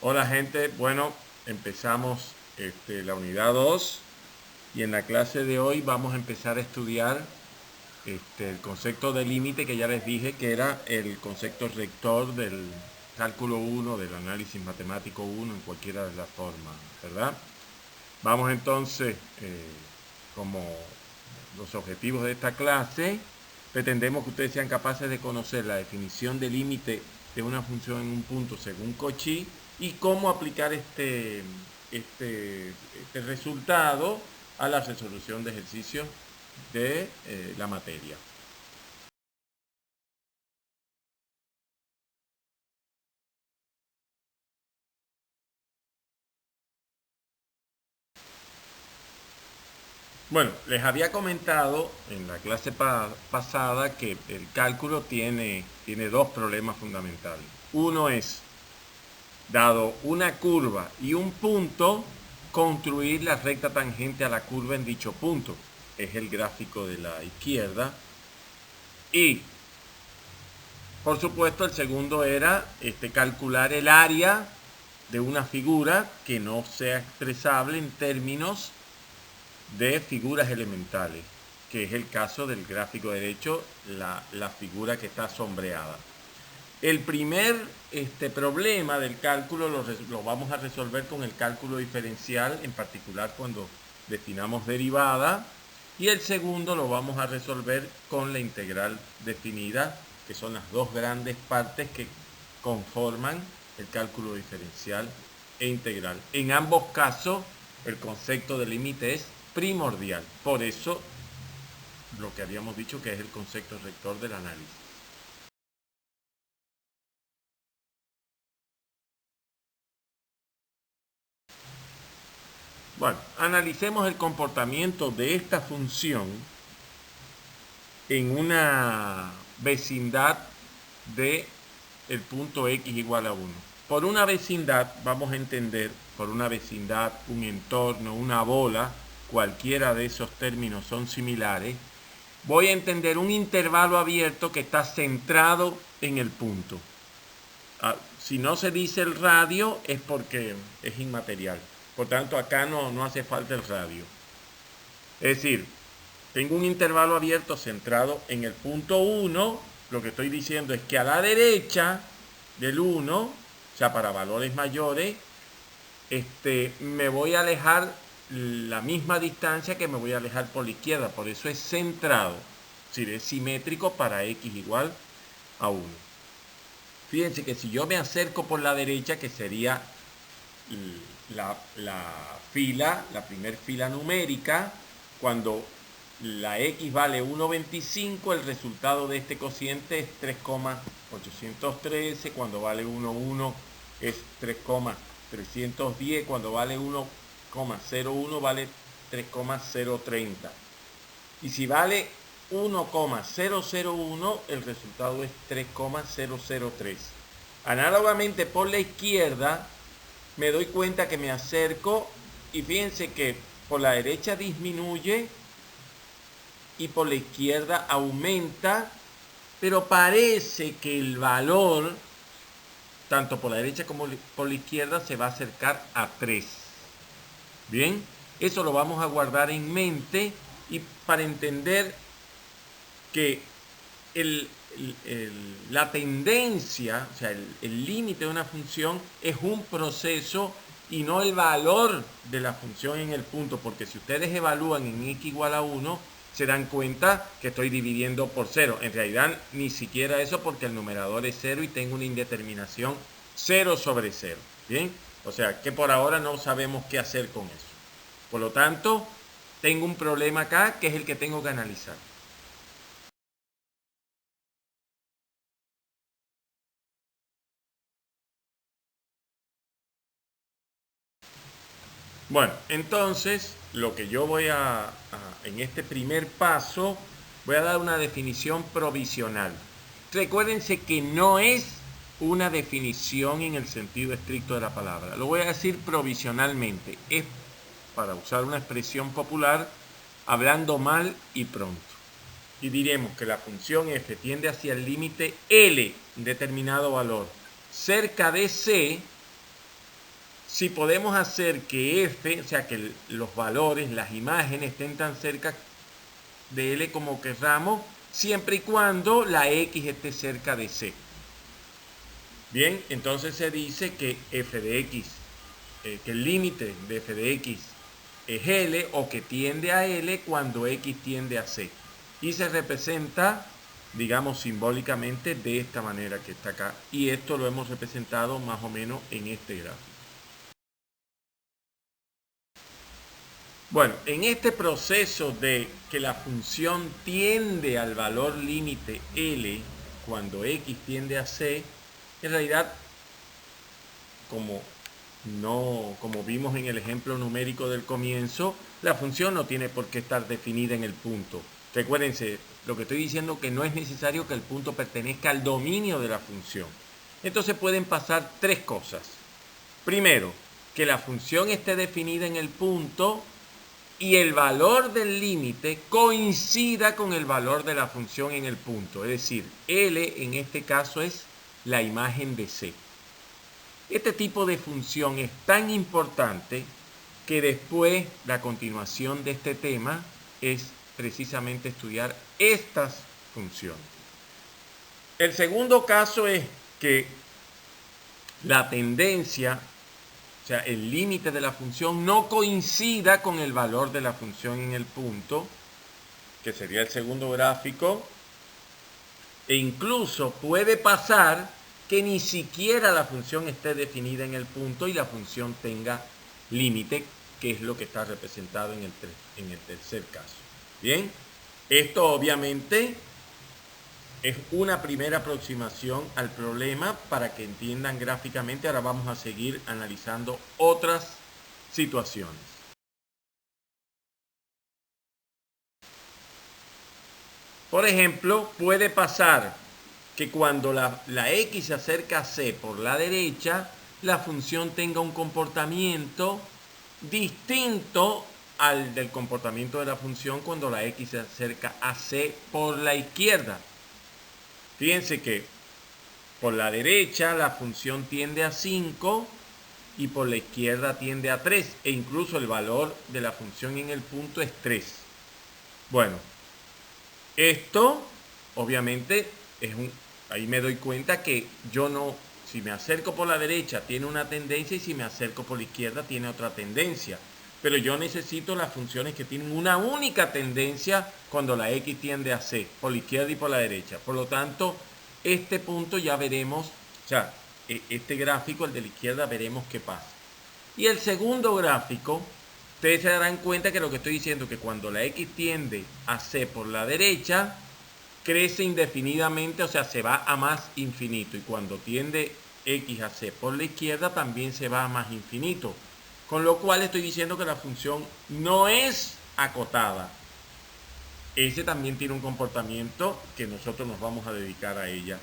Hola gente, bueno, empezamos la unidad 2 y en la clase de hoy vamos a empezar a estudiar el concepto de límite que ya les dije que era el concepto rector del cálculo 1, del análisis matemático 1 en cualquiera de las formas, ¿verdad? Vamos entonces, como los objetivos de esta clase, pretendemos que ustedes sean capaces de conocer la definición de límite de una función en un punto según Cauchy y cómo aplicar este resultado a la resolución de ejercicios de la materia. Bueno, les había comentado en la clase pasada que el cálculo tiene dos problemas fundamentales. Uno es, dado una curva y un punto, construir la recta tangente a la curva en dicho punto. Es el gráfico de la izquierda. Y, por supuesto, el segundo era calcular el área de una figura que no sea expresable en términos de figuras elementales, que es el caso del gráfico derecho, la figura que está sombreada. El primer problema del cálculo lo vamos a resolver con el cálculo diferencial, en particular cuando destinamos derivada, y el segundo lo vamos a resolver con la integral definida, que son las dos grandes partes que conforman el cálculo diferencial e integral. En ambos casos, el concepto de límite es primordial. Por eso, lo que habíamos dicho que es el concepto rector del análisis. Bueno, analicemos el comportamiento de esta función en una vecindad de el punto x igual a 1. Por una vecindad vamos a entender, por una vecindad, un entorno, una bola, cualquiera de esos términos son similares, voy a entender un intervalo abierto que está centrado en el punto. Si no se dice el radio es porque es inmaterial. Por tanto, acá no hace falta el radio. Es decir, tengo un intervalo abierto centrado en el punto 1. Lo que estoy diciendo es que a la derecha del 1, o sea, para valores mayores, me voy a alejar la misma distancia que me voy a alejar por la izquierda. Por eso es centrado. Es decir, es simétrico para x igual a 1. Fíjense que si yo me acerco por la derecha, que sería la primera fila numérica, cuando la x vale 1,25, el resultado de este cociente es 3,813, cuando vale 1,1 es 3,310, cuando vale 1,01 vale 3,030. Y si vale 1,001, el resultado es 3,003. Análogamente por la izquierda, me doy cuenta que me acerco y fíjense que por la derecha disminuye y por la izquierda aumenta, pero parece que el valor, tanto por la derecha como por la izquierda, se va a acercar a 3. Bien, eso lo vamos a guardar en mente y para entender que la tendencia, o sea, el límite de una función es un proceso y no el valor de la función en el punto, porque si ustedes evalúan en x igual a 1, se dan cuenta que estoy dividiendo por 0. En realidad, ni siquiera eso, porque el numerador es 0 y tengo una indeterminación 0 sobre 0. ¿Bien? O sea, que por ahora no sabemos qué hacer con eso. Por lo tanto, tengo un problema acá que es el que tengo que analizar. Bueno, entonces lo que yo voy en este primer paso, voy a dar una definición provisional. Recuérdense que no es una definición en el sentido estricto de la palabra. Lo voy a decir provisionalmente. Es, para usar una expresión popular, hablando mal y pronto. Y diremos que la función f tiende hacia el límite L, un determinado valor, cerca de C, si podemos hacer que f, o sea, que los valores, las imágenes estén tan cerca de L como querramos, siempre y cuando la X esté cerca de C. Bien, entonces se dice que f de X, que el límite de f de X es L o que tiende a L cuando X tiende a C. Y se representa, digamos, simbólicamente de esta manera que está acá. Y esto lo hemos representado más o menos en este gráfico. Bueno, en este proceso de que la función tiende al valor límite L cuando X tiende a C, en realidad, como vimos en el ejemplo numérico del comienzo, la función no tiene por qué estar definida en el punto. Recuérdense, lo que estoy diciendo que no es necesario que el punto pertenezca al dominio de la función. Entonces pueden pasar tres cosas. Primero, que la función esté definida en el punto y el valor del límite coincida con el valor de la función en el punto. Es decir, L en este caso es la imagen de C. Este tipo de función es tan importante que después la continuación de este tema es precisamente estudiar estas funciones. El segundo caso es que la tendencia, o sea, el límite de la función no coincida con el valor de la función en el punto, que sería el segundo gráfico, e incluso puede pasar que ni siquiera la función esté definida en el punto y la función tenga límite, que es lo que está representado en el tercer caso. Bien, esto obviamente es una primera aproximación al problema para que entiendan gráficamente. Ahora vamos a seguir analizando otras situaciones. Por ejemplo, puede pasar que cuando la X se acerca a C por la derecha, la función tenga un comportamiento distinto al del comportamiento de la función cuando la X se acerca a C por la izquierda. Fíjense que por la derecha la función tiende a 5 y por la izquierda tiende a 3 e incluso el valor de la función en el punto es 3. Bueno, esto obviamente ahí me doy cuenta que yo no, si me acerco por la derecha tiene una tendencia y si me acerco por la izquierda tiene otra tendencia. Pero yo necesito las funciones que tienen una única tendencia cuando la X tiende a C, por la izquierda y por la derecha. Por lo tanto, este punto ya veremos, o sea, este gráfico, el de la izquierda, veremos qué pasa. Y el segundo gráfico, ustedes se darán cuenta que lo que estoy diciendo es que cuando la X tiende a C por la derecha, crece indefinidamente, o sea, se va a más infinito. Y cuando tiende X a C por la izquierda, también se va a más infinito. Con lo cual estoy diciendo que la función no es acotada. Ese también tiene un comportamiento que nosotros nos vamos a dedicar a ella.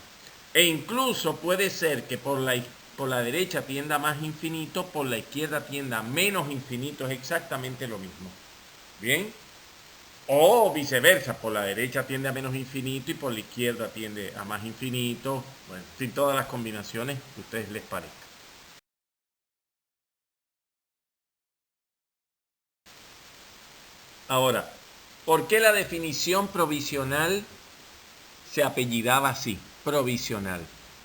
E incluso puede ser que por la derecha tienda a más infinito, por la izquierda tienda a menos infinito, es exactamente lo mismo. ¿Bien? O viceversa, por la derecha tiende a menos infinito y por la izquierda tiende a más infinito. Bueno, sin todas las combinaciones que a ustedes les parezca. Ahora, ¿por qué la definición provisional se apellidaba así? Provisional.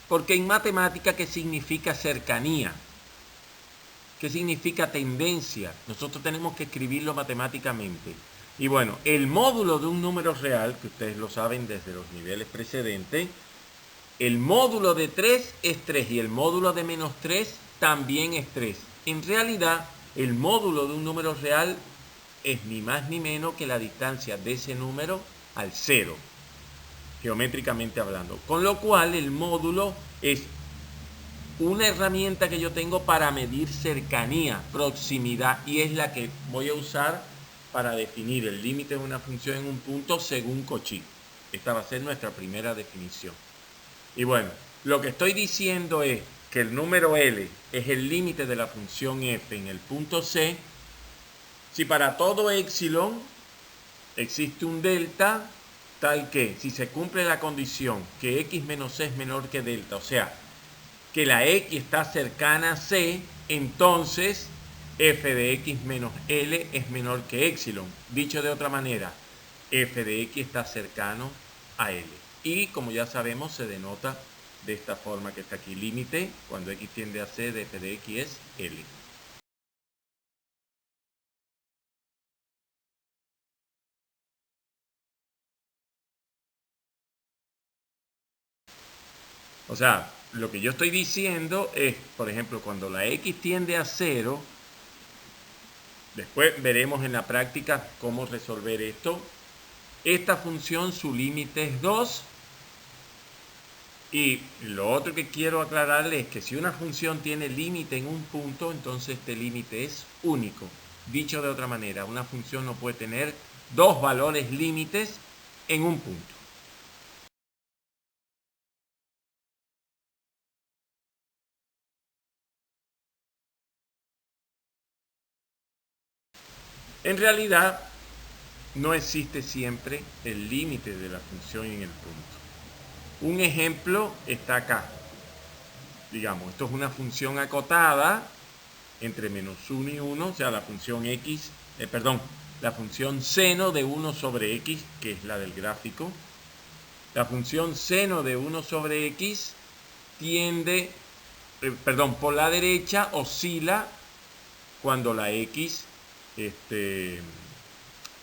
Porque en matemática, ¿qué significa cercanía? ¿Qué significa tendencia? Nosotros tenemos que escribirlo matemáticamente. Y bueno, el módulo de un número real, que ustedes lo saben desde los niveles precedentes, el módulo de 3 es 3 y el módulo de menos 3 también es 3. En realidad, el módulo de un número real es ni más ni menos que la distancia de ese número al cero, geométricamente hablando. Con lo cual, el módulo es una herramienta que yo tengo para medir cercanía, proximidad, y es la que voy a usar para definir el límite de una función en un punto según Cauchy. Esta va a ser nuestra primera definición. Y bueno, lo que estoy diciendo es que el número L es el límite de la función f en el punto C. Si para todo epsilon existe un delta tal que si se cumple la condición que x menos c es menor que delta, o sea, que la x está cercana a c, entonces f de x menos L es menor que epsilon. Dicho de otra manera, f de x está cercano a L. Y como ya sabemos, se denota de esta forma que está aquí. Límite, cuando x tiende a c, de f de x es L. O sea, lo que yo estoy diciendo es, por ejemplo, cuando la x tiende a 0, después veremos en la práctica cómo resolver esto. Esta función, su límite es 2. Y lo otro que quiero aclararle es que si una función tiene límite en un punto, entonces este límite es único. Dicho de otra manera, una función no puede tener dos valores límites en un punto. En realidad, no existe siempre el límite de la función en el punto. Un ejemplo está acá. Digamos, esto es una función acotada entre menos 1 y 1, o sea, la función la función seno de 1 sobre x, que es la del gráfico. La función seno de 1 sobre x tiende, por la derecha oscila cuando la x,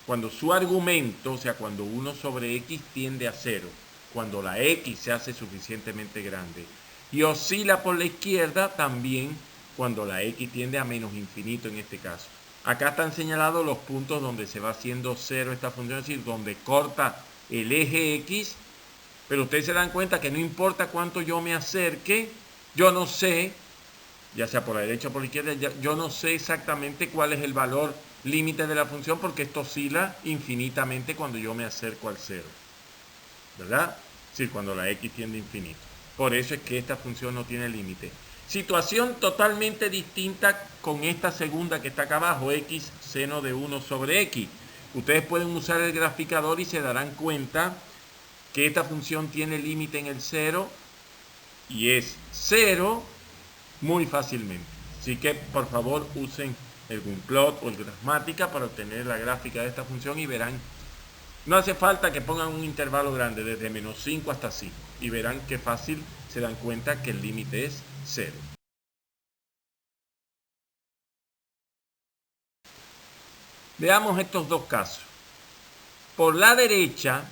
cuando su argumento, o sea, cuando 1 sobre x tiende a 0, cuando la x se hace suficientemente grande. Y oscila por la izquierda también cuando la x tiende a menos infinito en este caso. Acá están señalados los puntos donde se va haciendo 0 esta función, es decir, donde corta el eje x, pero ustedes se dan cuenta que no importa cuánto yo me acerque, yo no sé, ya sea por la derecha o por la izquierda, yo no sé exactamente cuál es el valor límite de la función porque esto oscila infinitamente cuando yo me acerco al 0. ¿Verdad? Sí, cuando la x tiende a infinito. Por eso es que esta función no tiene límite. Situación totalmente distinta con esta segunda que está acá abajo, x seno de 1 sobre x. Ustedes pueden usar el graficador y se darán cuenta que esta función tiene límite en el 0 y es 0 muy fácilmente. Así que por favor usen el Gunplot o el Grafmática para obtener la gráfica de esta función y verán. No hace falta que pongan un intervalo grande, desde menos 5 hasta 5. Y verán qué fácil se dan cuenta que el límite es 0. Veamos estos dos casos. Por la derecha,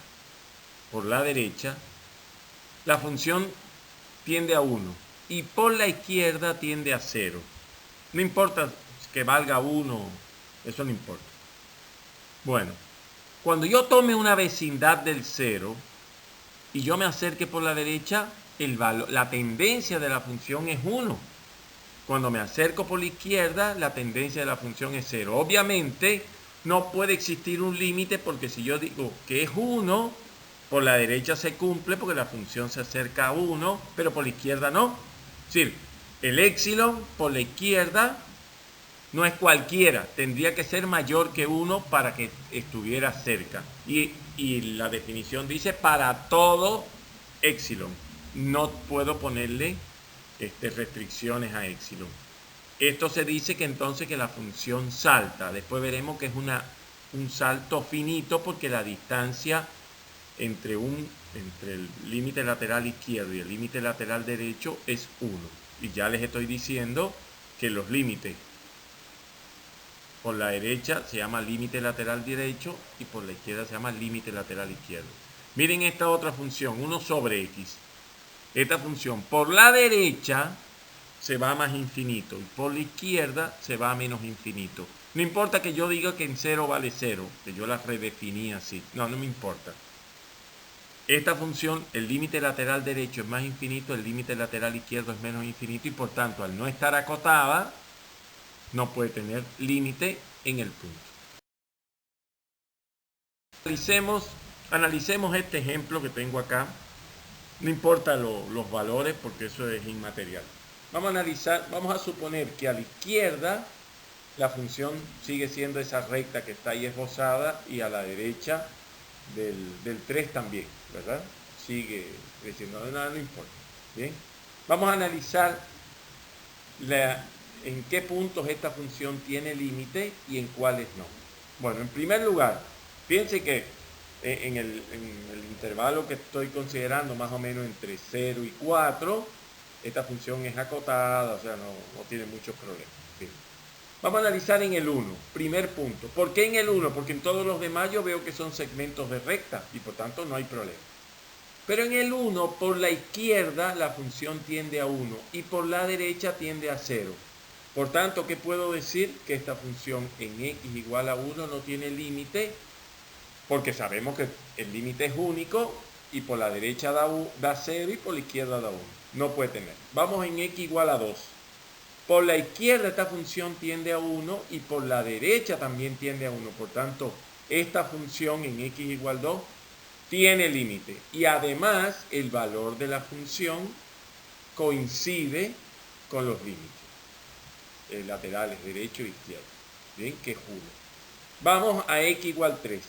la función tiende a 1 y por la izquierda tiende a 0. No importa que valga 1, eso no importa. Bueno, cuando yo tome una vecindad del 0 y yo me acerque por la derecha, la tendencia de la función es 1. Cuando me acerco por la izquierda, la tendencia de la función es 0. Obviamente, no puede existir un límite porque si yo digo que es 1, por la derecha se cumple porque la función se acerca a 1, pero por la izquierda no. Es decir, el epsilon por la izquierda no es cualquiera, tendría que ser mayor que 1 para que estuviera cerca. Y la definición dice para todo epsilon. No puedo ponerle restricciones a epsilon. Esto se dice que entonces que la función salta. Después veremos que es un salto finito porque la distancia entre el límite lateral izquierdo y el límite lateral derecho es 1. Y ya les estoy diciendo que los límites por la derecha se llama límite lateral derecho y por la izquierda se llama límite lateral izquierdo. Miren esta otra función, 1 sobre x. Esta función por la derecha se va a más infinito y por la izquierda se va a menos infinito. No importa que yo diga que en 0 vale 0, que yo la redefiní así. No me importa. Esta función, el límite lateral derecho es más infinito, el límite lateral izquierdo es menos infinito y por tanto al no estar acotada, no puede tener límite en el punto. Analicemos este ejemplo que tengo acá. No importa los valores porque eso es inmaterial. Vamos a suponer que a la izquierda la función sigue siendo esa recta que está ahí esbozada y a la derecha del 3 también, ¿verdad? Sigue creciendo, nada, no importa. Bien. Vamos a analizar en qué puntos esta función tiene límite y en cuáles no. Bueno, en primer lugar, fíjense que en el intervalo que estoy considerando, más o menos entre 0 y 4, esta función es acotada, o sea, no tiene muchos problemas. Bien. Vamos a analizar en el 1, primer punto. ¿Por qué en el 1? Porque en todos los demás yo veo que son segmentos de recta y por tanto no hay problema. Pero en el 1, por la izquierda la función tiende a 1 y por la derecha tiende a 0. Por tanto, ¿qué puedo decir? Que esta función en x igual a 1 no tiene límite, porque sabemos que el límite es único y por la derecha da 0 y por la izquierda da 1. No puede tener. Vamos en x igual a 2. Por la izquierda esta función tiende a 1 y por la derecha también tiende a 1. Por tanto, esta función en x igual a 2 tiene límite. Y además el valor de la función coincide con los límites laterales, derecho e izquierdo. Bien, que es 1. Vamos a x igual 3.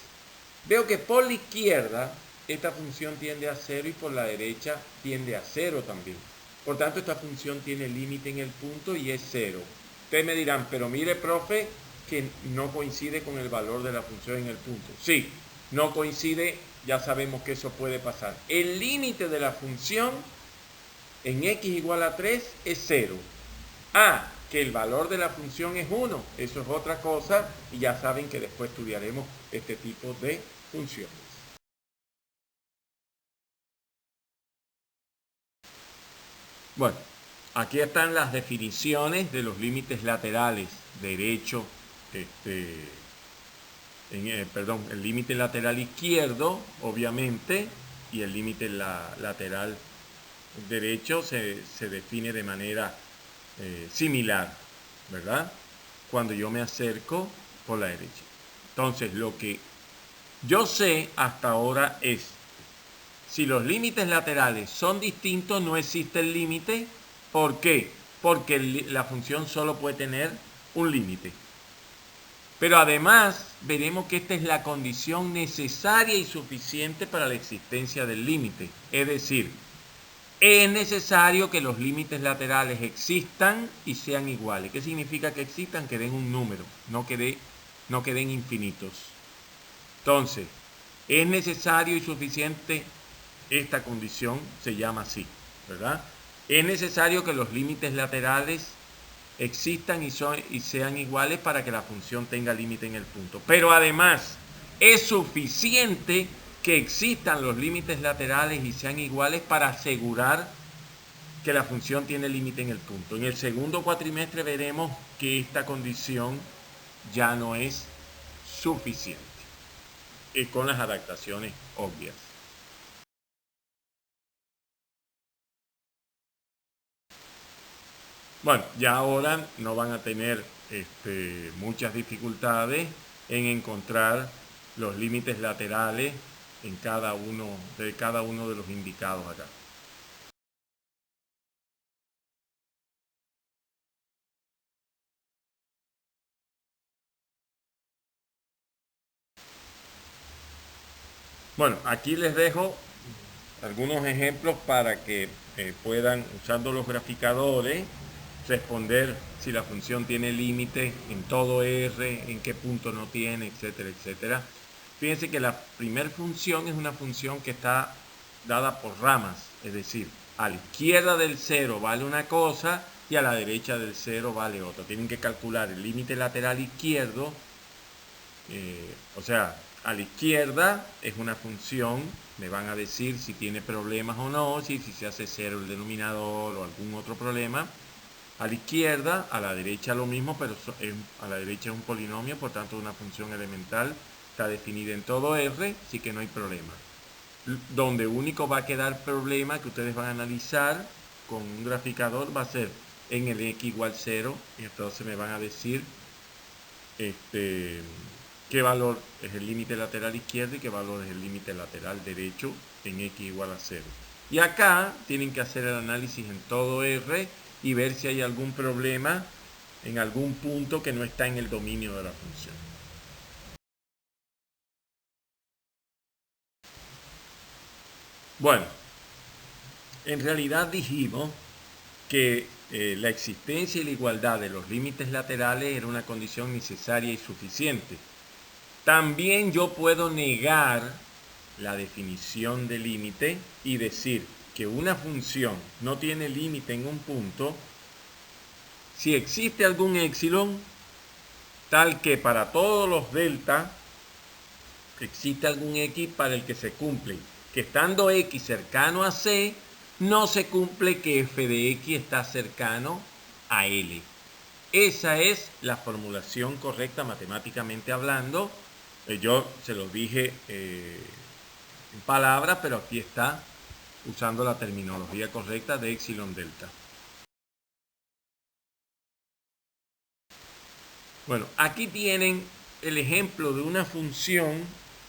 Veo que por la izquierda esta función tiende a 0 y por la derecha tiende a 0 también. Por tanto, esta función tiene límite en el punto y es 0. Ustedes me dirán, pero mire, profe, que no coincide con el valor de la función en el punto. Sí, no coincide, ya sabemos que eso puede pasar. El límite de la función en x igual a 3 es 0. Que el valor de la función es 1. Eso es otra cosa y ya saben que después estudiaremos este tipo de funciones. Bueno, aquí están las definiciones de los límites laterales, derecho, el límite lateral izquierdo, obviamente, y el límite lateral derecho se define de manera similar, ¿verdad? Cuando yo me acerco por la derecha. Entonces, lo que yo sé hasta ahora es, si los límites laterales son distintos, no existe el límite. ¿Por qué? Porque la función solo puede tener un límite. Pero además veremos que esta es la condición necesaria y suficiente para la existencia del límite. Es decir, es necesario que los límites laterales existan y sean iguales. ¿Qué significa que existan? Que den un número, no que den infinitos. Entonces, es necesario y suficiente esta condición, se llama así, ¿verdad? Es necesario que los límites laterales existan y sean iguales para que la función tenga límite en el punto. Pero además, es suficiente que existan los límites laterales y sean iguales para asegurar que la función tiene límite en el punto. En el segundo cuatrimestre veremos que esta condición ya no es suficiente y con las adaptaciones obvias. Bueno, ya ahora no van a tener muchas dificultades en encontrar los límites laterales en cada uno de los indicados acá. Bueno, aquí les dejo algunos ejemplos para que puedan, usando los graficadores, responder si la función tiene límite en todo R, en qué punto no tiene, etcétera, etcétera. Fíjense que la primera función es una función que está dada por ramas, es decir, a la izquierda del 0 vale una cosa y a la derecha del 0 vale otra. Tienen que calcular el límite lateral izquierdo, o sea, a la izquierda es una función, me van a decir si tiene problemas o no, si se hace 0 el denominador o algún otro problema. A la izquierda, a la derecha lo mismo, pero a la derecha es un polinomio, por tanto una función elemental está definida en todo R, así que no hay problema. Donde único va a quedar problema que ustedes van a analizar con un graficador va a ser en el x igual 0, y entonces me van a decir qué valor es el límite lateral izquierdo y qué valor es el límite lateral derecho en x igual a 0. Y acá tienen que hacer el análisis en todo R y ver si hay algún problema en algún punto que no está en el dominio de la función. Bueno, en realidad dijimos que la existencia y la igualdad de los límites laterales era una condición necesaria y suficiente. También yo puedo negar la definición de límite y decir que una función no tiene límite en un punto si existe algún épsilon tal que para todos los delta existe algún x para el que se cumple que estando x cercano a c, no se cumple que f de x está cercano a L. Esa es la formulación correcta matemáticamente hablando. Yo se lo dije en palabras, pero aquí está usando la terminología correcta de epsilon delta. Bueno, aquí tienen el ejemplo de una función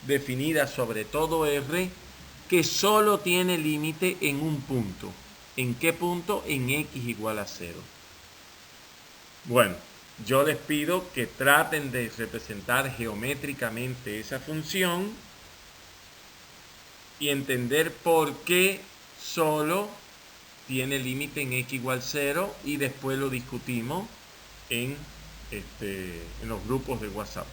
definida sobre todo R que solo tiene límite en un punto. ¿En qué punto? En x igual a 0. Bueno, yo les pido que traten de representar geométricamente esa función y entender por qué solo tiene límite en x igual 0 y después lo discutimos en los grupos de WhatsApp.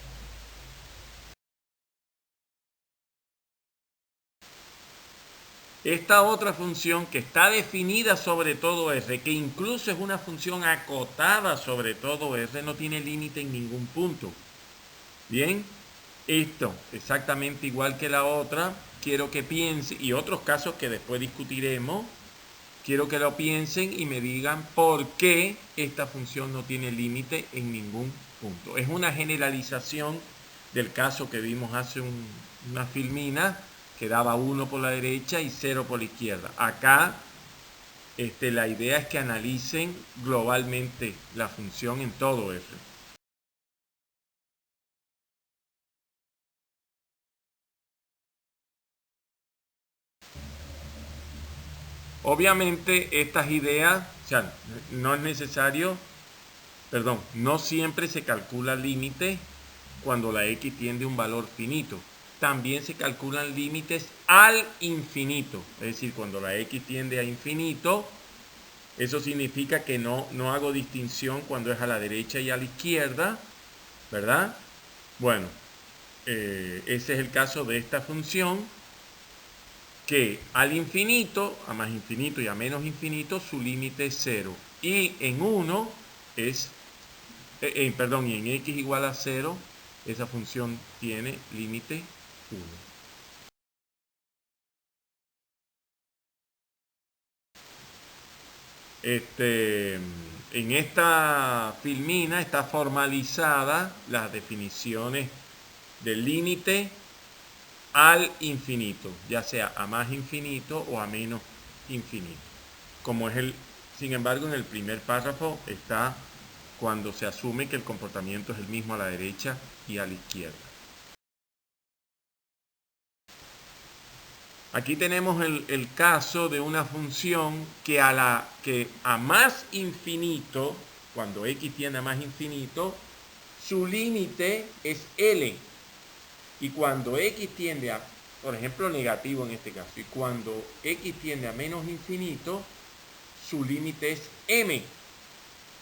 Esta otra función que está definida sobre todo R, que incluso es una función acotada sobre todo R, no tiene límite en ningún punto. Bien, esto exactamente igual que la otra, quiero que piensen, y otros casos que después discutiremos, quiero que lo piensen y me digan por qué esta función no tiene límite en ningún punto. Es una generalización del caso que vimos hace una filmina que daba 1 por la derecha y 0 por la izquierda. Acá la idea es que analicen globalmente la función en todo F. Obviamente estas ideas, o sea, no es necesario, no siempre se calcula límite cuando la x tiende a un valor finito. También se calculan límites al infinito, es decir, cuando la x tiende a infinito, eso significa que no hago distinción cuando es a la derecha y a la izquierda, ¿verdad? Bueno, ese es el caso de esta función, que al infinito, a más infinito y a menos infinito, su límite es 0. Y en 1 es, y en x igual a 0, esa función tiene límite 1. En esta filmina está formalizada las definiciones del límite al infinito, ya sea a más infinito o a menos infinito. Como es sin embargo, en el primer párrafo está cuando se asume que el comportamiento es el mismo a la derecha y a la izquierda. Aquí tenemos el caso de una función que a más infinito, cuando x tiende a más infinito, su límite es L. Y cuando x tiende a, por ejemplo, negativo en este caso, y cuando x tiende a menos infinito, su límite es m,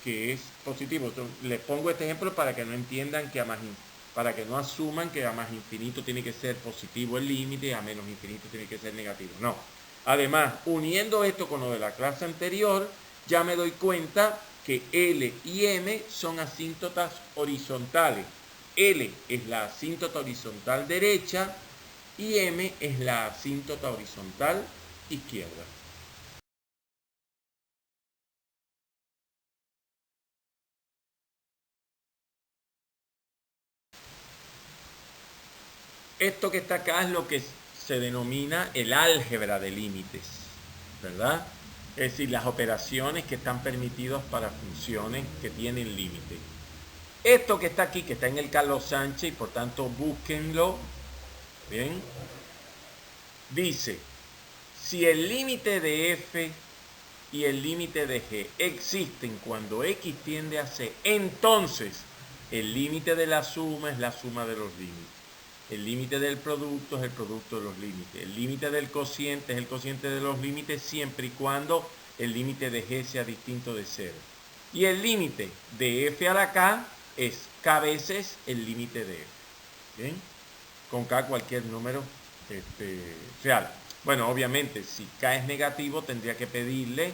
que es positivo. Entonces, les pongo este ejemplo para que no entiendan que para que no asuman que a más infinito tiene que ser positivo el límite y a menos infinito tiene que ser negativo. No. Además, uniendo esto con lo de la clase anterior, ya me doy cuenta que L y M son asíntotas horizontales. L es la asíntota horizontal derecha y M es la asíntota horizontal izquierda. Esto que está acá es lo que se denomina el álgebra de límites, ¿verdad? Es decir, las operaciones que están permitidas para funciones que tienen límite. Esto que está aquí, que está en el Carlos Sánchez, y por tanto búsquenlo, ¿bien? Dice, si el límite de f y el límite de g existen cuando x tiende a c, entonces el límite de la suma es la suma de los límites. El límite del producto es el producto de los límites. El límite del cociente es el cociente de los límites siempre y cuando el límite de g sea distinto de 0. Y el límite de f a la k es k veces el límite de f. ¿Bien? Con k cualquier número real. Bueno, obviamente, si k es negativo, tendría que pedirle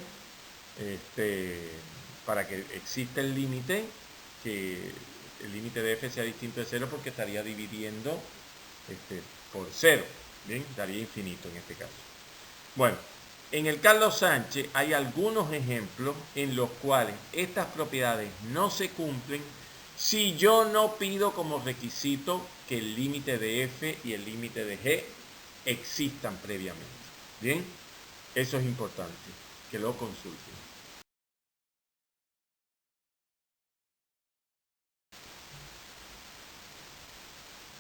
para que exista el límite, que el límite de f sea distinto de 0, porque estaría dividiendo por 0. Bien, daría infinito en este caso. Bueno, en el Carlos Sánchez hay algunos ejemplos en los cuales estas propiedades no se cumplen si yo no pido como requisito que el límite de f y el límite de g existan previamente. Bien, eso es importante, que lo consulten.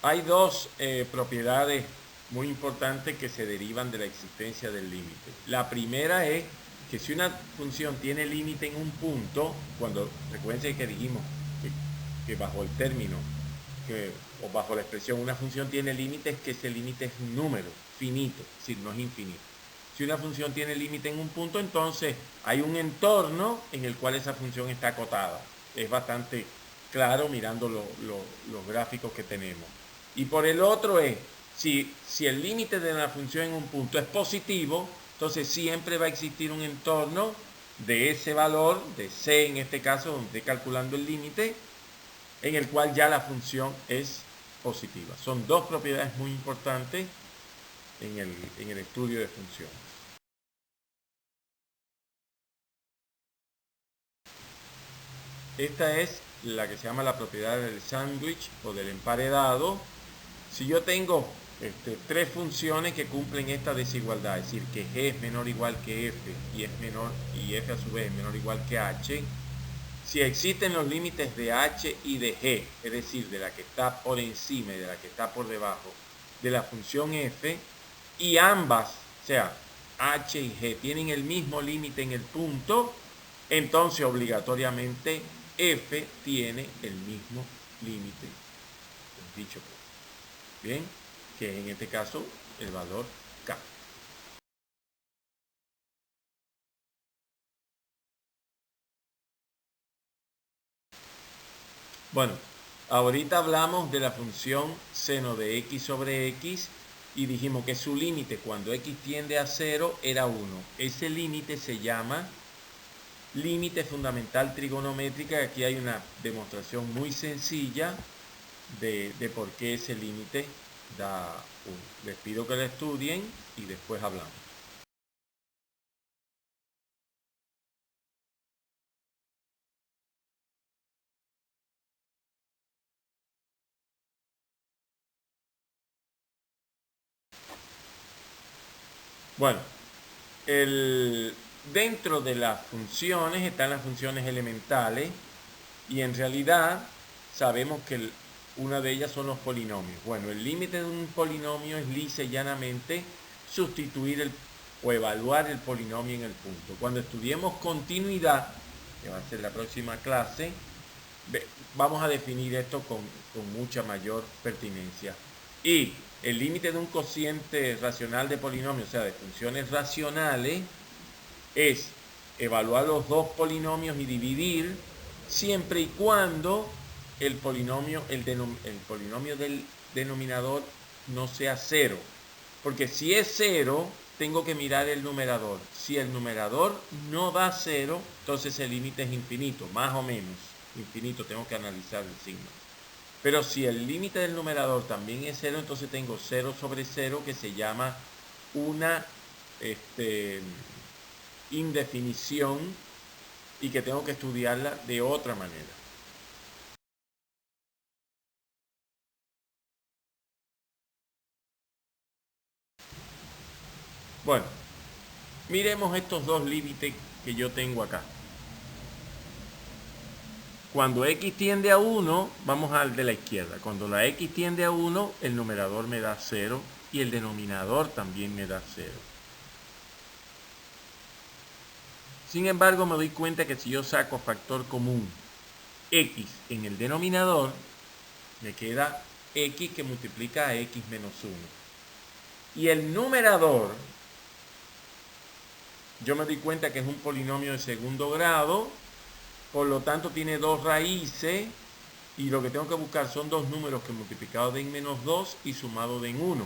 Hay dos propiedades muy importantes que se derivan de la existencia del límite. La primera es que si una función tiene límite en un punto, cuando recuerden que dijimos que bajo el término o bajo la expresión una función tiene límite, es que ese límite es un número finito, es decir, no es infinito. Si una función tiene límite en un punto, entonces hay un entorno en el cual esa función está acotada. Es bastante claro mirando los gráficos que tenemos. Y por el otro es, si el límite de la función en un punto es positivo, entonces siempre va a existir un entorno de ese valor, de c en este caso, donde estoy calculando el límite, en el cual ya la función es positiva. Son dos propiedades muy importantes en el estudio de funciones. Esta es la que se llama la propiedad del sándwich o del emparedado. Si yo tengo tres funciones que cumplen esta desigualdad, es decir, que g es menor o igual que f y f a su vez es menor o igual que h, si existen los límites de h y de g, es decir, de la que está por encima y de la que está por debajo de la función f, y ambas, o sea, h y g, tienen el mismo límite en el punto, entonces obligatoriamente f tiene el mismo límite en dicho punto. Bien, que es en este caso el valor k. Bueno, ahorita hablamos de la función seno de x sobre x y dijimos que su límite cuando x tiende a 0 era 1. Ese límite se llama límite fundamental trigonométrica. Aquí hay una demostración muy sencilla de por qué ese límite da 1. Les pido que lo estudien y después hablamos. Bueno, dentro de las funciones están las funciones elementales y en realidad sabemos que una de ellas son los polinomios. Bueno, el límite de un polinomio es lisa y llanamente sustituir o evaluar el polinomio en el punto. Cuando estudiemos continuidad, que va a ser la próxima clase, vamos a definir esto con mucha mayor pertinencia. Y el límite de un cociente racional de polinomios, o sea, de funciones racionales, es evaluar los dos polinomios y dividir siempre y cuando el polinomio del denominador no sea 0. Porque si es 0, tengo que mirar el numerador. Si el numerador no da 0, entonces el límite es infinito, más o menos infinito, tengo que analizar el signo. Pero si el límite del numerador también es 0, entonces tengo 0 sobre 0, que se llama una indefinición y que tengo que estudiarla de otra manera. Bueno, miremos estos dos límites que yo tengo acá. Cuando x tiende a 1, vamos al de la izquierda. Cuando la x tiende a 1, el numerador me da 0 y el denominador también me da 0. Sin embargo, me doy cuenta que si yo saco factor común x en el denominador, me queda x que multiplica a x menos 1. Y el numerador yo me doy cuenta que es un polinomio de segundo grado, por lo tanto tiene dos raíces, y lo que tengo que buscar son dos números que multiplicados de en menos 2 y sumado de en 1.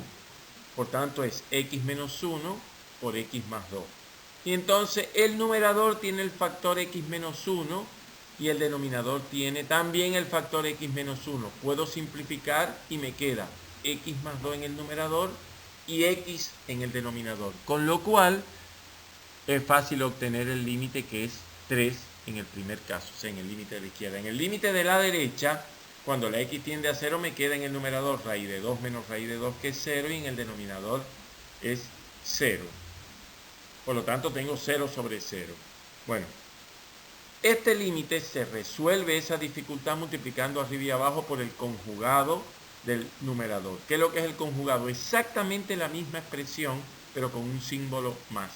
Por tanto es x menos 1 por x más 2. Y entonces el numerador tiene el factor x menos 1 y el denominador tiene también el factor x menos 1. Puedo simplificar y me queda x más 2 en el numerador y x en el denominador. Con lo cual es fácil obtener el límite, que es 3 en el primer caso, o sea, en el límite de la izquierda. En el límite de la derecha, cuando la x tiende a 0, me queda en el numerador raíz de 2 menos raíz de 2, que es 0, y en el denominador es 0. Por lo tanto, tengo 0 sobre 0. Bueno, este límite se resuelve esa dificultad multiplicando arriba y abajo por el conjugado del numerador. ¿Qué es lo que es el conjugado? Exactamente la misma expresión, pero con un símbolo más.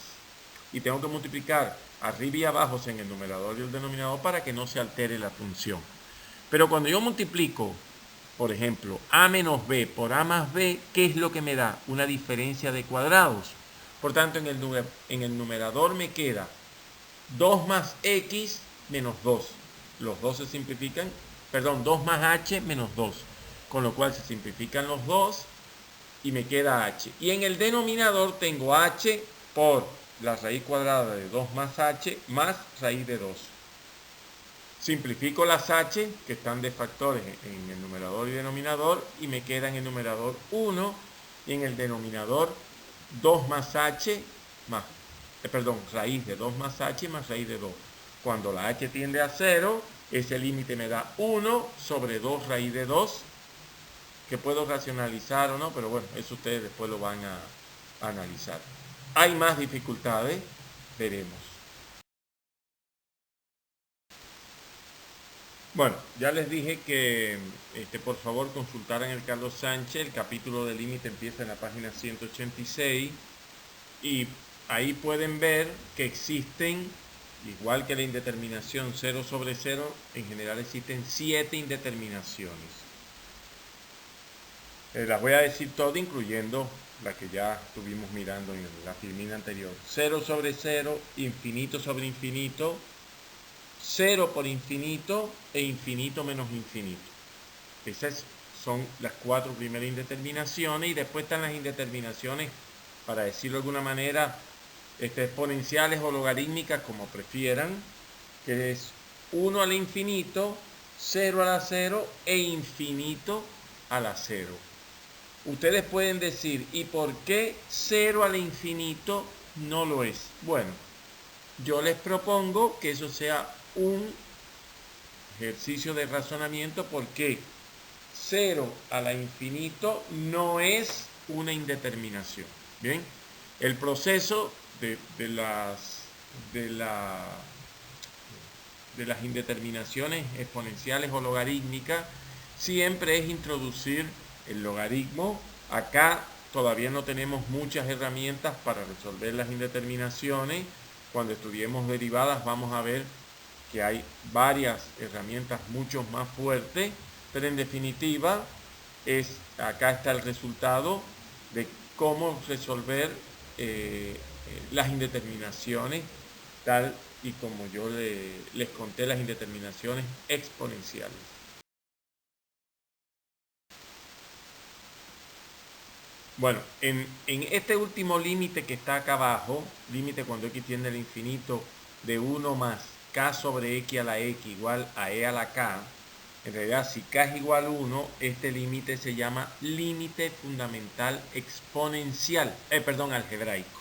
Y tengo que multiplicar arriba y abajo en el numerador y el denominador para que no se altere la función. Pero cuando yo multiplico, por ejemplo, a menos b por a más b, ¿qué es lo que me da? Una diferencia de cuadrados. Por tanto, en el numerador me queda 2 más x menos 2. Los dos se simplifican, perdón, 2 más h menos 2. Con lo cual se simplifican los dos y me queda h. Y en el denominador tengo h por la raíz cuadrada de 2 más h más raíz de 2. Simplifico las h, que están de factores en el numerador y denominador, y me queda en el numerador 1 y en el denominador 2 más h más, raíz de 2 más h más raíz de 2. Cuando la h tiende a 0, ese límite me da 1 sobre 2 raíz de 2, que puedo racionalizar o no, pero bueno, eso ustedes después lo van a analizar. Hay más dificultades, veremos. Bueno, ya les dije que por favor consultaran el Carlos Sánchez. El capítulo de límite empieza en la página 186 y ahí pueden ver que existen, igual que la indeterminación 0 sobre 0, en general existen 7 indeterminaciones. Las voy a decir todas, incluyendo la que ya estuvimos mirando en la filmina anterior. 0 sobre 0, infinito sobre infinito, 0 por infinito e infinito menos infinito. Esas son las 4 primeras indeterminaciones, y después están las indeterminaciones, para decirlo de alguna manera, exponenciales o logarítmicas, como prefieran, que es 1 a la infinito, 0 a la 0 e infinito a la 0. Ustedes pueden decir, ¿y por qué 0 a la infinito no lo es? Bueno, yo les propongo que eso sea un ejercicio de razonamiento, porque 0 a la infinito no es una indeterminación. Bien, el proceso de las indeterminaciones exponenciales o logarítmicas siempre es introducir el logaritmo. Acá todavía no tenemos muchas herramientas para resolver las indeterminaciones. Cuando estudiemos derivadas vamos a ver que hay varias herramientas mucho más fuertes, pero en definitiva acá está el resultado de cómo resolver las indeterminaciones, tal y como yo les conté, las indeterminaciones exponenciales. Bueno, en este último límite que está acá abajo, límite cuando x tiende al infinito de 1 más k sobre x a la x igual a e a la k, en realidad si k es igual a 1, este límite se llama límite fundamental exponencial, algebraico.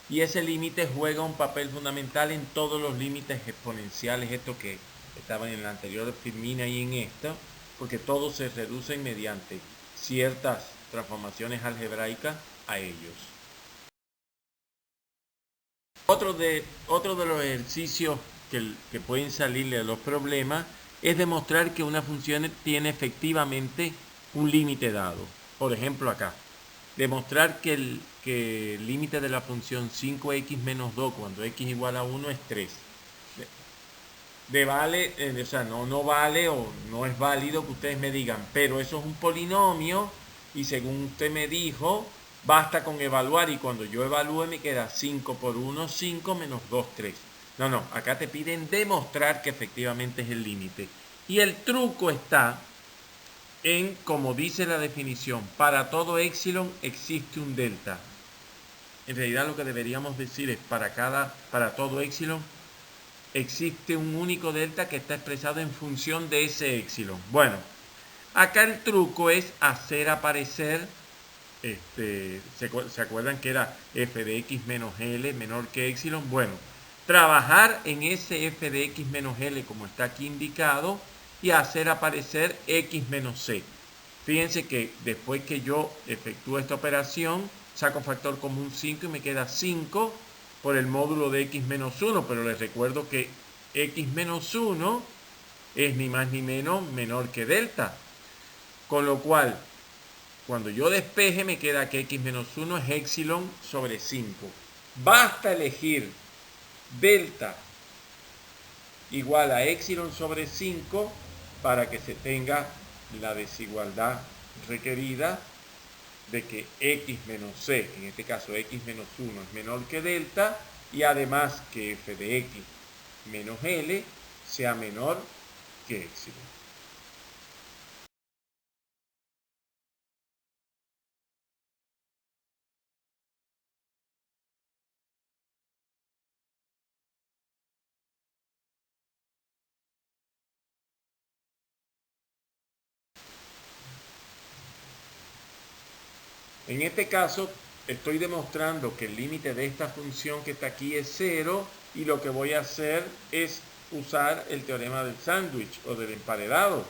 Y ese límite juega un papel fundamental en todos los límites exponenciales, estos que estaban en la anterior filmina y en esta, porque todos se reducen mediante ciertas transformaciones algebraicas a ellos. Otro de los ejercicios que pueden salirle de los problemas es demostrar que una función tiene efectivamente un límite dado. Por ejemplo, acá, demostrar que el límite de la función 5x menos 2 cuando x igual a 1 es 3. O sea, no vale o no es válido que ustedes me digan, pero eso es un polinomio y según usted me dijo, basta con evaluar y cuando yo evalúe me queda 5 por 1, 5 menos 2, 3. No, acá te piden demostrar que efectivamente es el límite. Y el truco está en, como dice la definición, para todo épsilon existe un delta. En realidad lo que deberíamos decir es para todo épsilon existe un único delta que está expresado en función de ese épsilon. Bueno, acá el truco es hacer aparecer, ¿se acuerdan que era f de x menos L menor que épsilon? Bueno, trabajar en ese f de x menos L como está aquí indicado y hacer aparecer x menos c. Fíjense que después que yo efectúo esta operación, saco factor común 5 y me queda 5 por el módulo de x menos 1, pero les recuerdo que x menos 1 es ni más ni menos menor que delta. Con lo cual, cuando yo despeje me queda que x menos 1 es épsilon sobre 5. Basta elegir delta igual a épsilon sobre 5 para que se tenga la desigualdad requerida de que x menos c, en este caso x menos 1 es menor que delta, y además que f de x menos L sea menor que épsilon. En este caso, estoy demostrando que el límite de esta función que está aquí es 0 y lo que voy a hacer es usar el teorema del sándwich o del emparedado,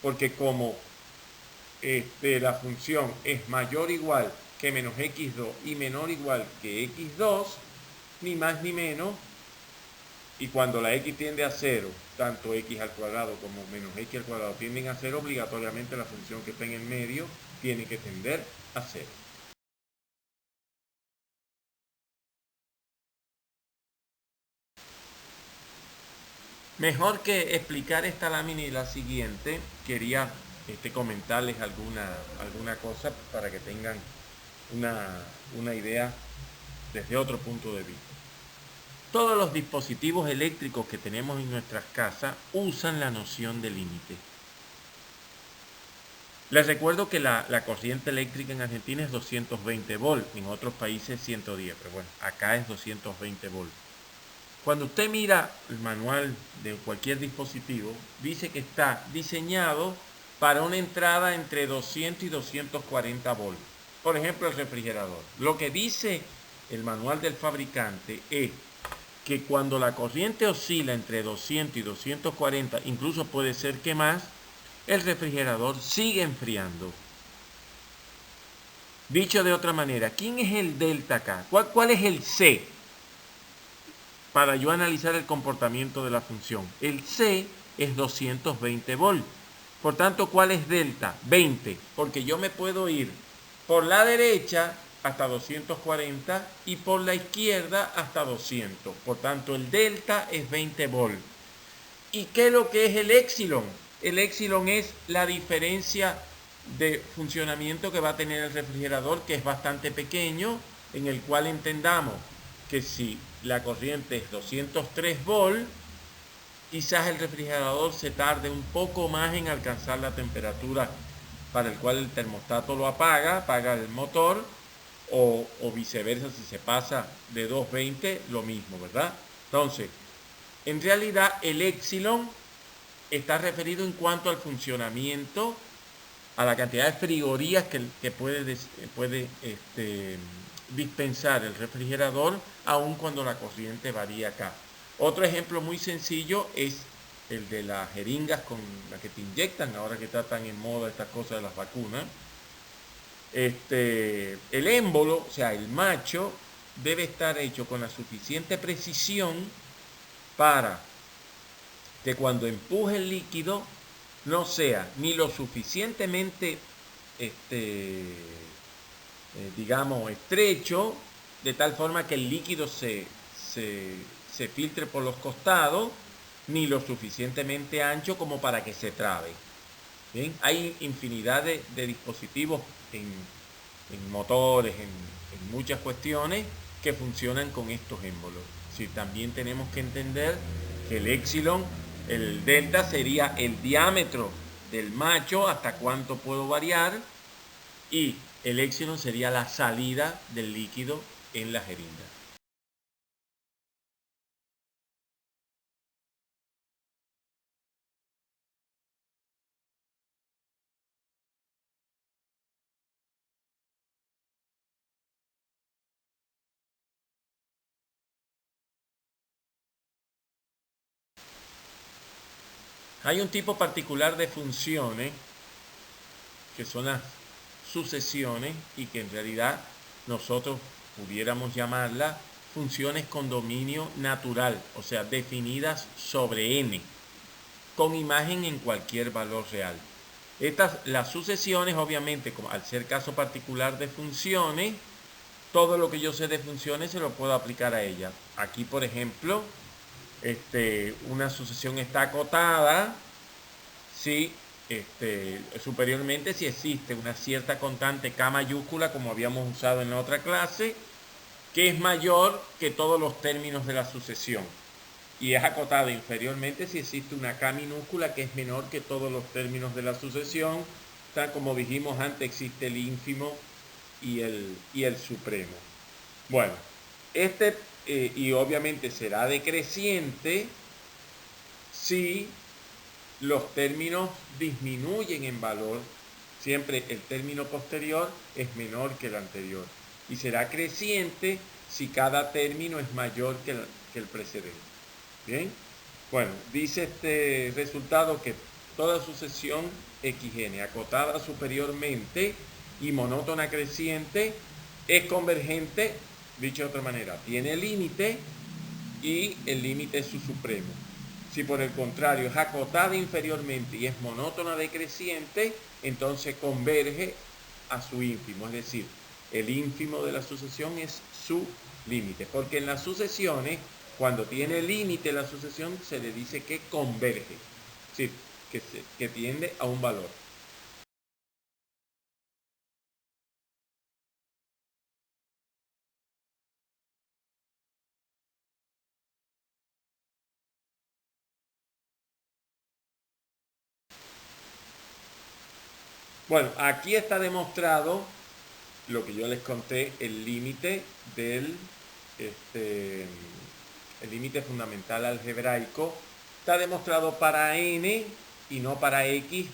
porque como la función es mayor o igual que menos x2 y menor o igual que x2, ni más ni menos, y cuando la x tiende a 0, tanto x al cuadrado como menos x al cuadrado tienden a 0, obligatoriamente la función que está en el medio tiene que tender a 0. Mejor que explicar esta lámina y la siguiente, quería comentarles alguna cosa para que tengan una idea desde otro punto de vista. Todos los dispositivos eléctricos que tenemos en nuestras casas usan la noción de límite. Les recuerdo que la corriente eléctrica en Argentina es 220 volts, en otros países 110, pero bueno, acá es 220 volts. Cuando usted mira el manual de cualquier dispositivo, dice que está diseñado para una entrada entre 200 y 240 volts. Por ejemplo, el refrigerador. Lo que dice el manual del fabricante es que cuando la corriente oscila entre 200 y 240, incluso puede ser que más, el refrigerador sigue enfriando. Dicho de otra manera, ¿quién es el delta acá? ¿Cuál es el C? Para yo analizar el comportamiento de la función. El C es 220 volts. Por tanto, ¿cuál es delta? 20, porque yo me puedo ir por la derecha hasta 240 y por la izquierda hasta 200. Por tanto, el delta es 20 volts. ¿Y qué es lo que es el épsilon? El épsilon es la diferencia de funcionamiento que va a tener el refrigerador, que es bastante pequeño, en el cual entendamos que si la corriente es 203 volts, quizás el refrigerador se tarde un poco más en alcanzar la temperatura para el cual el termostato lo apaga el motor, o viceversa, si se pasa de 220, lo mismo, ¿verdad? Entonces, en realidad el épsilon está referido en cuanto al funcionamiento, a la cantidad de frigorías que puede dispensar el refrigerador, aun cuando la corriente varía acá. Otro ejemplo muy sencillo es el de las jeringas con las que te inyectan, ahora que está tan en moda estas cosas de las vacunas. El émbolo, o sea, el macho, debe estar hecho con la suficiente precisión para que cuando empuje el líquido no sea ni lo suficientemente digamos estrecho, de tal forma que el líquido se filtre por los costados, ni lo suficientemente ancho como para que se trabe. ¿Bien? Hay infinidad de dispositivos en motores, en muchas cuestiones que funcionan con estos émbolos. Sí, también tenemos que entender que el épsilon, el delta sería el diámetro del macho, hasta cuánto puedo variar, y el épsilon sería la salida del líquido en la jeringa. Hay un tipo particular de funciones que son las sucesiones y que en realidad nosotros pudiéramos llamarlas funciones con dominio natural, o sea, definidas sobre n, con imagen en cualquier valor real. Las sucesiones, obviamente, como al ser caso particular de funciones, todo lo que yo sé de funciones se lo puedo aplicar a ellas. Aquí, por ejemplo, una sucesión está acotada si superiormente si existe una cierta constante K mayúscula, como habíamos usado en la otra clase, que es mayor que todos los términos de la sucesión. Y es acotada inferiormente si existe una K minúscula que es menor que todos los términos de la sucesión. Tal como dijimos antes, existe el ínfimo y el supremo. Bueno, y obviamente será decreciente si los términos disminuyen en valor. Siempre el término posterior es menor que el anterior. Y será creciente si cada término es mayor que el precedente. ¿Bien? Bueno, dice este resultado que toda sucesión xn acotada superiormente y monótona creciente es convergente, dicho de otra manera, tiene límite y el límite es su supremo. Si por el contrario es acotada inferiormente y es monótona decreciente, entonces converge a su ínfimo, es decir, el ínfimo de la sucesión es su límite, porque en las sucesiones, cuando tiene límite la sucesión, se le dice que converge, es decir, que tiende a un valor. Bueno, aquí está demostrado lo que yo les conté, el límite el límite fundamental algebraico. Está demostrado para n y no para x,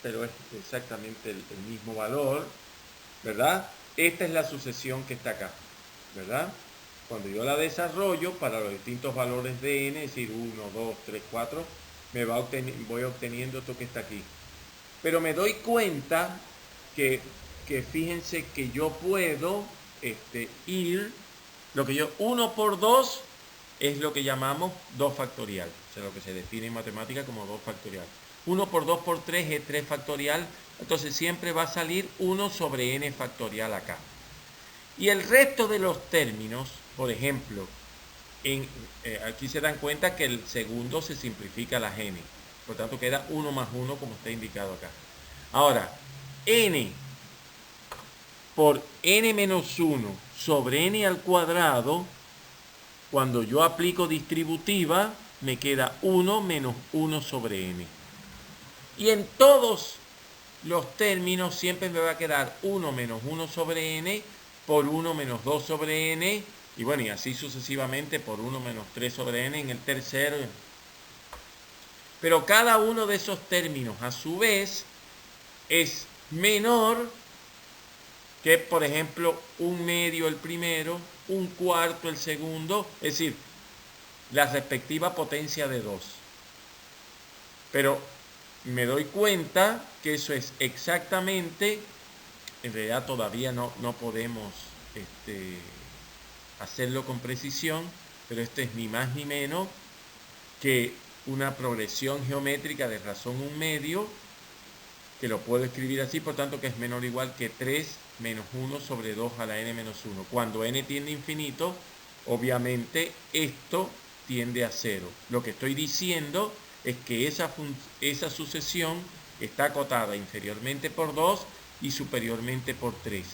pero es exactamente el mismo valor, ¿verdad? Esta es la sucesión que está acá, ¿verdad? Cuando yo la desarrollo para los distintos valores de n, es decir, 1, 2, 3, 4, voy obteniendo esto que está aquí. Pero me doy cuenta que fíjense que yo puedo ir, lo que yo, 1 por 2 es lo que llamamos 2 factorial, o sea, lo que se define en matemática como 2 factorial. 1 por 2 por 3 es 3 factorial, entonces siempre va a salir 1 sobre n factorial acá. Y el resto de los términos, por ejemplo, aquí se dan cuenta que el segundo se simplifica a las n, por tanto queda 1 más 1 como está indicado acá. Ahora, n por n menos 1 sobre n al cuadrado, cuando yo aplico distributiva, me queda 1 menos 1 sobre n. Y en todos los términos siempre me va a quedar 1 menos 1 sobre n por 1 menos 2 sobre n, y bueno, y así sucesivamente por 1 menos 3 sobre n en el tercero. Pero cada uno de esos términos, a su vez, es menor que, por ejemplo, 1/2 el primero, 1/4 el segundo, es decir, la respectiva potencia de 2. Pero me doy cuenta que eso es exactamente, en realidad todavía no podemos hacerlo con precisión, pero esto es ni más ni menos que una progresión geométrica de razón 1/2, que lo puedo escribir así, por tanto que es menor o igual que 3 menos 1 sobre 2 a la n menos 1. Cuando n tiende a infinito, obviamente esto tiende a 0. Lo que estoy diciendo es que esa sucesión está acotada inferiormente por 2 y superiormente por 3.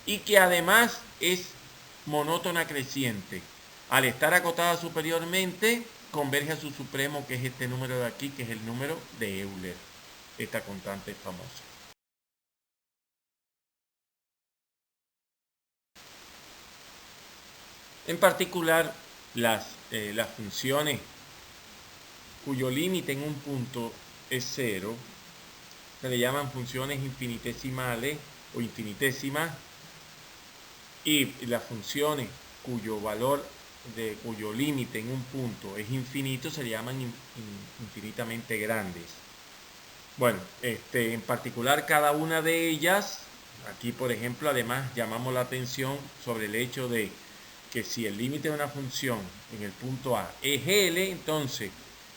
y que además es monótona creciente. Al estar acotada superiormente, converge a su supremo, que es este número de aquí, que es el número de Euler, esta constante famosa. En particular, las funciones cuyo límite en un punto es cero, se le llaman funciones infinitesimales o infinitesimas, y las funciones cuyo valor cuyo límite en un punto es infinito se llaman infinitamente grandes. Bueno, en particular cada una de ellas, aquí por ejemplo, además llamamos la atención sobre el hecho de que si el límite de una función en el punto A es L, entonces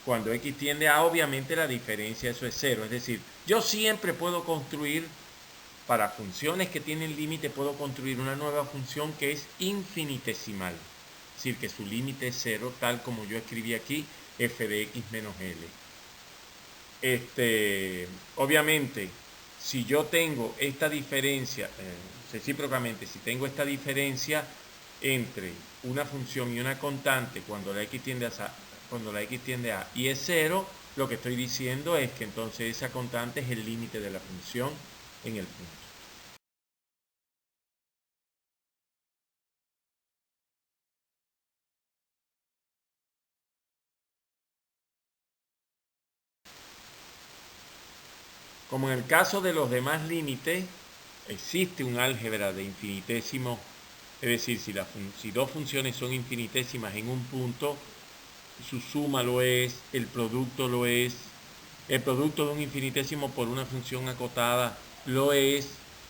cuando x tiende a, obviamente la diferencia eso es cero. Es decir, yo siempre puedo construir, para funciones que tienen límite, puedo construir una nueva función que es infinitesimal. Es decir, que su límite es cero, tal como yo escribí aquí, f de x menos L. Obviamente, si yo tengo esta diferencia, recíprocamente, si tengo esta diferencia entre una función y una constante cuando la x tiende a y es cero, lo que estoy diciendo es que entonces esa constante es el límite de la función en el punto. Como en el caso de los demás límites, existe un álgebra de infinitesimos, es decir, si dos funciones son infinitésimas en un punto, su suma lo es, el producto lo es, el producto de un infinitésimo por una función acotada lo es.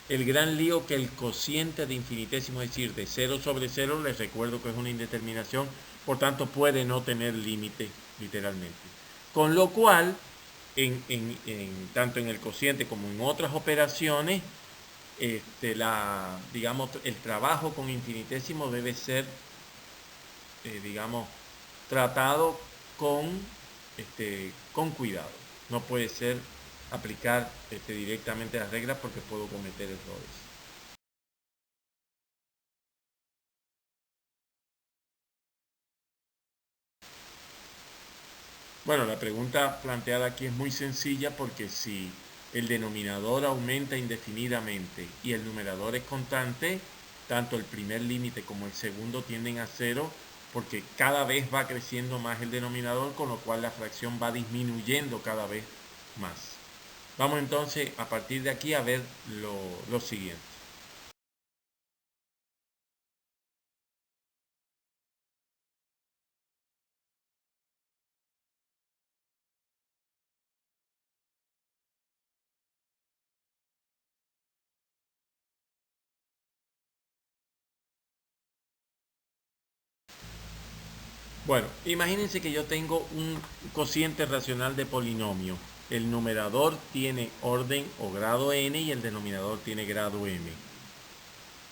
El gran lío que el cociente de infinitésimo, es decir, de 0 sobre 0, les recuerdo que es una indeterminación, por tanto puede no tener límite, literalmente. Con lo cual, tanto en el cociente como en otras operaciones, digamos, el trabajo con infinitésimo debe ser, digamos, tratado con cuidado. No puede ser aplicar directamente las reglas porque puedo cometer errores. Bueno, la pregunta planteada aquí es muy sencilla porque si el denominador aumenta indefinidamente y el numerador es constante, tanto el primer límite como el segundo tienden a cero porque cada vez va creciendo más el denominador, con lo cual la fracción va disminuyendo cada vez más. Vamos entonces a partir de aquí a ver lo siguiente. Bueno, imagínense que yo tengo un cociente racional de polinomio. El numerador tiene orden o grado n y el denominador tiene grado m.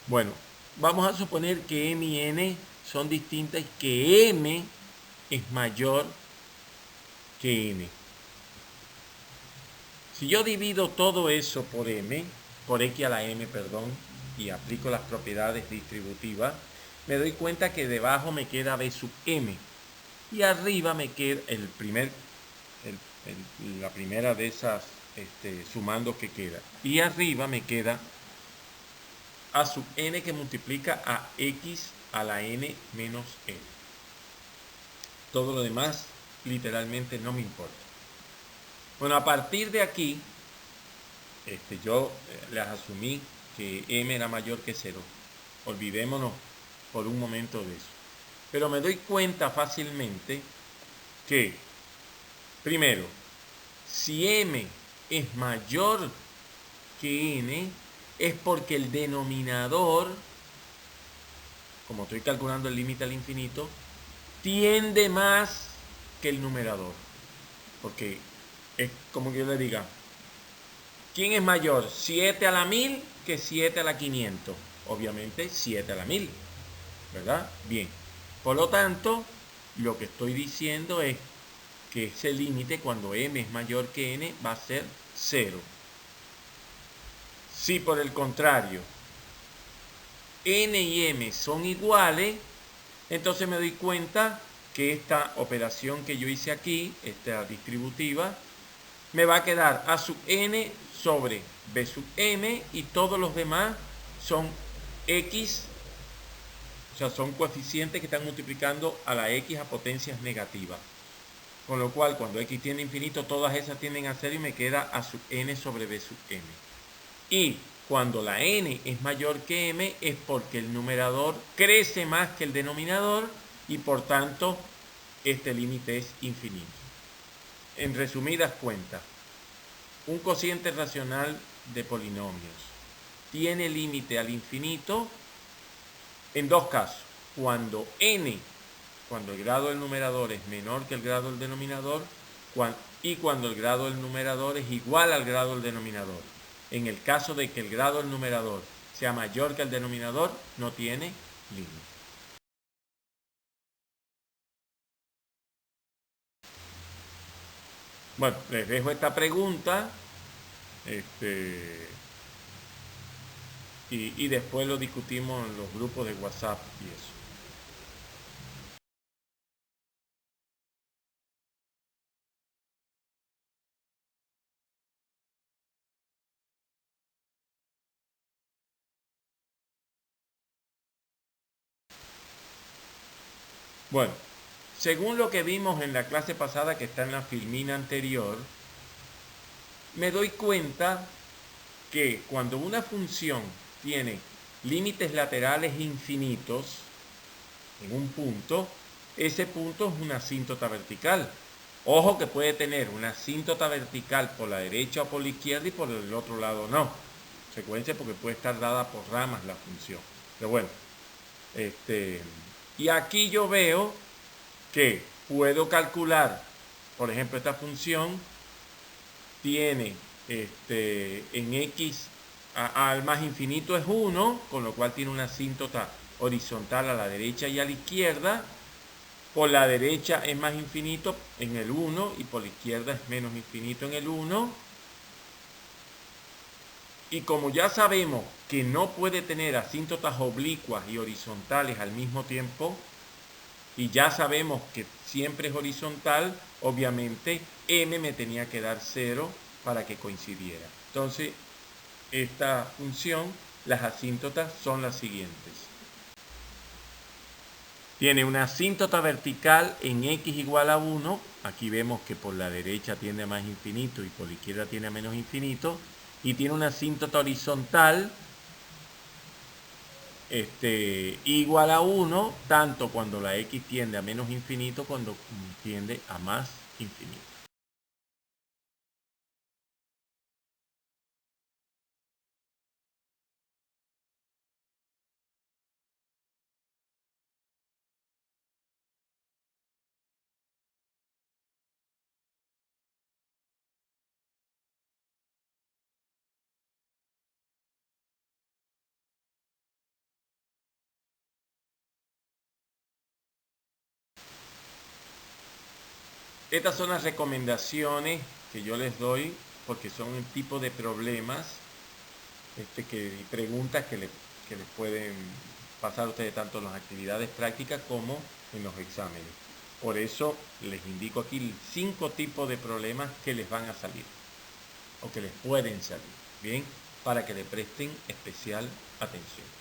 Bueno, vamos a suponer que m y n son distintas y que m es mayor que n. Si yo divido todo eso por x a la m, perdón, y aplico las propiedades distributivas, me doy cuenta que debajo me queda b sub m y arriba me queda la primera de esas sumandos que queda, y arriba me queda a sub n que multiplica a x a la n menos n. Todo lo demás literalmente no me importa. Bueno, a partir de aquí yo les asumí que m era mayor que 0. Olvidémonos por un momento de eso. Pero me doy cuenta fácilmente que, primero, si m es mayor que n, es porque el denominador, como estoy calculando el límite al infinito, tiende más que el numerador. Porque es como que yo le diga, ¿quién es mayor? 7 a la 1000 que 7 a la 500. Obviamente 7 a la 1000, ¿verdad? Bien. Por lo tanto, lo que estoy diciendo es que ese límite, cuando m es mayor que n, va a ser 0. Si por el contrario n y m son iguales, entonces me doy cuenta que esta operación que yo hice aquí, esta distributiva, me va a quedar a sub n sobre b sub m y todos los demás son x, o sea, son coeficientes que están multiplicando a la x a potencias negativas. Con lo cual, cuando x tiende a infinito, todas esas tienden a 0 y me queda a sub n sobre b sub m. Y cuando la n es mayor que m es porque el numerador crece más que el denominador y por tanto este límite es infinito. En resumidas cuentas, un cociente racional de polinomios tiene límite al infinito en dos casos. Cuando el grado del numerador es menor que el grado del denominador y cuando el grado del numerador es igual al grado del denominador. En el caso de que el grado del numerador sea mayor que el denominador, no tiene límite. Bueno, les dejo esta pregunta y después lo discutimos en los grupos de WhatsApp y eso. Bueno, según lo que vimos en la clase pasada que está en la filmina anterior, me doy cuenta que cuando una función tiene límites laterales infinitos en un punto, ese punto es una asíntota vertical. Ojo que puede tener una asíntota vertical por la derecha o por la izquierda y por el otro lado no. Secuencia porque puede estar dada por ramas la función. Pero bueno, y aquí yo veo que puedo calcular, por ejemplo, esta función tiene en x al más infinito es 1, con lo cual tiene una asíntota horizontal a la derecha y a la izquierda. Por la derecha es más infinito en el 1 y por la izquierda es menos infinito en el 1. Y como ya sabemos que no puede tener asíntotas oblicuas y horizontales al mismo tiempo, y ya sabemos que siempre es horizontal, obviamente m me tenía que dar 0 para que coincidiera. Entonces, esta función, las asíntotas son las siguientes. Tiene una asíntota vertical en x igual a 1. Aquí vemos que por la derecha tiende a más infinito y por la izquierda tiende a menos infinito. Y tiene una asíntota horizontal igual a 1, tanto cuando la x tiende a menos infinito cuando tiende a más infinito. Estas son las recomendaciones que yo les doy porque son el tipo de problemas preguntas que les pueden pasar a ustedes tanto en las actividades prácticas como en los exámenes. Por eso les indico aquí 5 tipos de problemas que les van a salir o que les pueden salir, ¿bien? Para que le presten especial atención.